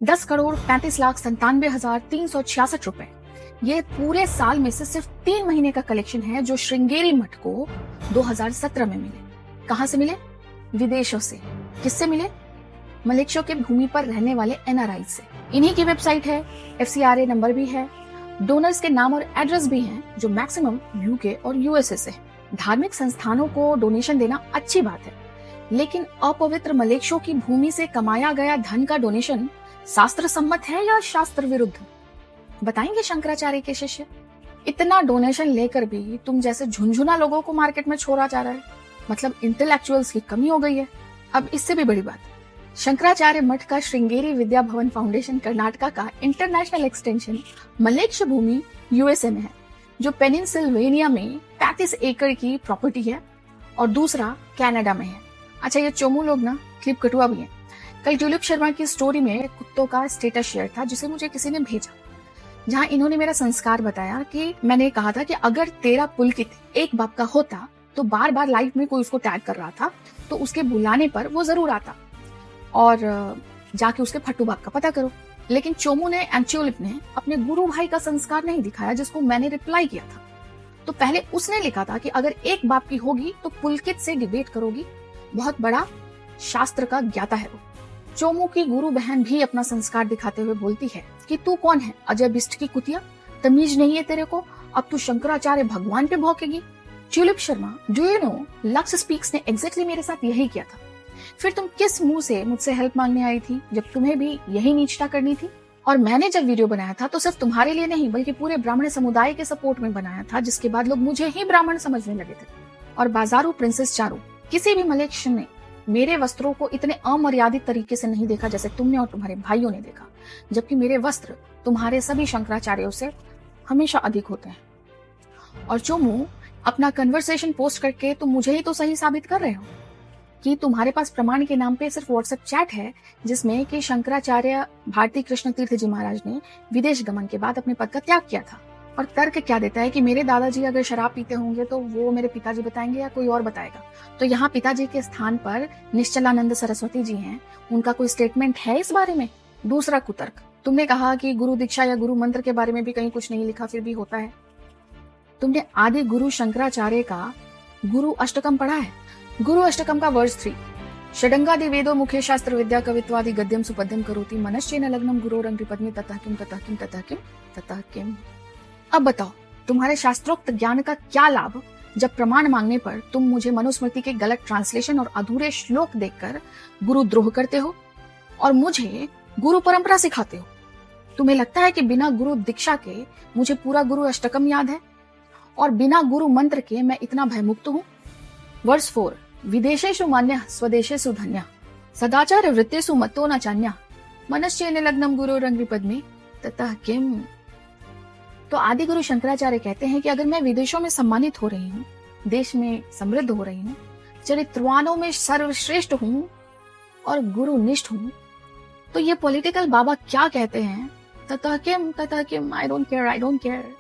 10,35,97,366 रुपए। ये पूरे साल में से सिर्फ 3 महीने का कलेक्शन है जो श्रृंगेरी मठ को 2017 में मिले। कहां से मिले? विदेशों से। किससे मिले? मलेशिया के भूमि पर रहने वाले एनआरआई से। इन्हीं की वेबसाइट है, एफसीआरए नंबर भी है, डोनर्स के नाम और एड्रेस भी हैं जो मैक्सिमम यूके और यूएसए से। धार्मिक संस्थानों को डोनेशन देना अच्छी बात है, लेकिन अपवित्र मलेशिया की भूमि से कमाया गया धन का डोनेशन शास्त्र सम्मत है या शास्त्र विरुद्ध? बताएंगे शंकराचार्य के शिष्य। इतना डोनेशन लेकर भी तुम जैसे झुंझुना लोगों को मार्केट में छोड़ा जा रहा है, मतलब इंटेलेक्चुअल्स की कमी हो गई है। अब इससे भी बड़ी बात, शंकराचार्य मठ का श्रृंगेरी विद्या भवन फाउंडेशन कर्नाटका का इंटरनेशनल एक्सटेंशन मलेशिया भूमि यूएसए में है, जो पेनिनसिल्वेनिया में 35 एकड़ की प्रॉपर्टी है, और दूसरा कनाडा में है। अच्छा, ये चोमू लोग ना क्लिप कटुआ भी है। कल ट्यूलिप शर्मा की स्टोरी में कुत्तों का स्टेटस शेयर था जिसे मुझे किसी ने भेजा, जहां इन्होंने मेरा संस्कार बताया कि मैंने कहा था कि अगर तेरा पुलकित एक बाप का होता तो बार बार लाइफ में कोई उसको टैग कर रहा था तो उसके बुलाने पर वो जरूर आता और जाके उसके फट्टू बाप का पता करो। लेकिन चोमू ने एंड ट्यूलिप ने अपने गुरु भाई का संस्कार नहीं दिखाया, जिसको मैंने रिप्लाई किया था। तो पहले उसने लिखा था कि अगर एक बाप की होगी तो पुलकित से डिबेट करोगी, बहुत बड़ा शास्त्र का ज्ञाता है वो। चोमू की गुरु बहन भी अपना संस्कार दिखाते हुए बोलती है कि तू कौन है, अजय बिष्ट की कुतिया, तमीज नहीं है तेरे को, अब तू शंकराचार्य भगवान पे भौंकेगी। Tulip Sharma, do you know, Lux speaks ने एग्जैक्टली मेरे साथ यही किया था। फिर तुम किस मुंह से मुझसे हेल्प मांगने आई थी जब तुम्हें भी यही नीचता करनी थी? और मैंने जब वीडियो बनाया था तो सिर्फ तुम्हारे लिए नहीं बल्कि पूरे ब्राह्मण समुदाय के सपोर्ट में बनाया था, जिसके बाद लोग मुझे ही ब्राह्मण समझने लगे थे। और बाजारू प्रिंसेस चारू, किसी भी मलेशियन ने मेरे वस्त्रों को इतने अमर्यादित तरीके से नहीं देखा जैसे तुमने और तुम्हारे भाइयों ने देखा, जबकि मेरे वस्त्र तुम्हारे सभी शंकराचार्यों से हमेशा अधिक होते हैं। और चोमू, अपना कन्वर्सेशन पोस्ट करके तुम मुझे ही तो सही साबित कर रहे हो कि तुम्हारे पास प्रमाण के नाम पे सिर्फ व्हाट्सएप चैट है जिसमें कि शंकराचार्य भारती कृष्ण तीर्थ जी महाराज ने विदेश गमन के बाद अपने पद का त्याग किया था। और तर्क क्या देता है कि मेरे दादाजी अगर शराब पीते होंगे तो वो मेरे पिताजी बताएंगे या कोई और बताएगा। तो यहाँ पिताजी के स्थान पर निश्चलानंद सरस्वती जी हैं, उनका कोई स्टेटमेंट है इस बारे में? दूसरा कुतर्क, तुमने कहा कि गुरु दीक्षा या गुरु मंत्र के बारे में भी कहीं कुछ नहीं लिखा, फिर भी होता है। तुमने आदि गुरु शंकराचार्य का गुरु अष्टकम पढ़ा है? गुरु अष्टकम का वर्स 3, षडंगादि वेदो मुखे शास्त्र विद्या कवित्वादि गद्यम सुपद्यम करोति मनश्चेन लग्नम गुरोरंग पद्मे ततः किम ततः किम ततः किम ततः किम। अब बताओ, तुम्हारे शास्त्रोक्त ज्ञान का क्या लाभ जब प्रमाण मांगने पर तुम मुझे मनुस्मृति के गलत ट्रांसलेशन और अधूरे श्लोक देखकर गुरु द्रोह करते हो और मुझे गुरु परंपरा सिखाते हो? तुम्हें लगता है कि बिना गुरु दीक्षा के मुझे पूरा गुरु अष्टकम याद है और बिना गुरु मंत्र के मैं इतना भयमुक्त हूं? वर्स 4, विदेशेषु मान्यः स्वदेशेषु धन्यः सदाचार वृत्तेषु मतो न चान्यः मनश्चेन लग्नम गुरोरंग पद्मे ततः किम। तो आदि गुरु शंकराचार्य कहते हैं कि अगर मैं विदेशों में सम्मानित हो रही हूँ, देश में समृद्ध हो रही हूँ, चरित्रवानों में सर्वश्रेष्ठ हूँ और गुरुनिष्ठ हूँ, तो ये पॉलिटिकल बाबा क्या कहते हैं, ततः किम, आई डोंट केयर।